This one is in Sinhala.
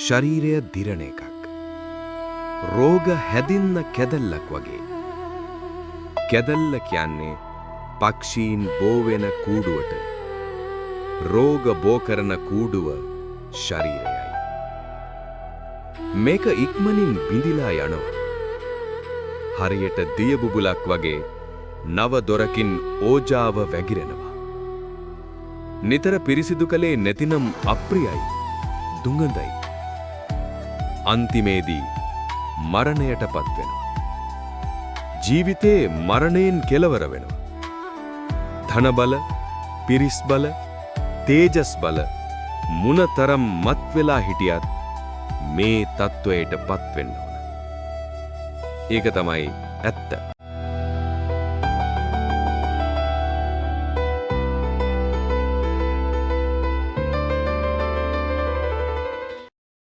ශරීරය දිරණ එකක්. රෝග හැදින්න කැදල්ලක් වගේ. කැදල්ල කියන්නේ පක්ෂීන් බෝවෙන කූඩුවට. රෝග බෝ කරන කූඩුව ශරීරයයි. මේක ඉක්මනින් බිඳිලා යනවා. හරියට දියබුබුලක් වගේ නව දොරකින් ඕජාව වැగిරෙනවා. නිතර පිරිසිදු කළේ නැතිනම් අප්‍රියයි, දුඟඳයි. අන්තිමේදී මරණයටපත් වෙනවා. ජීවිතේ මරණයෙන් කෙලවර වෙනවා. ධන බල, පිරිස් බල, තේජස් බල මුණතරම් මත් වෙලා හිටියත් මේ තත්වයට පත් වෙන්න ඕන. ඒක තමයි ඇත්ත.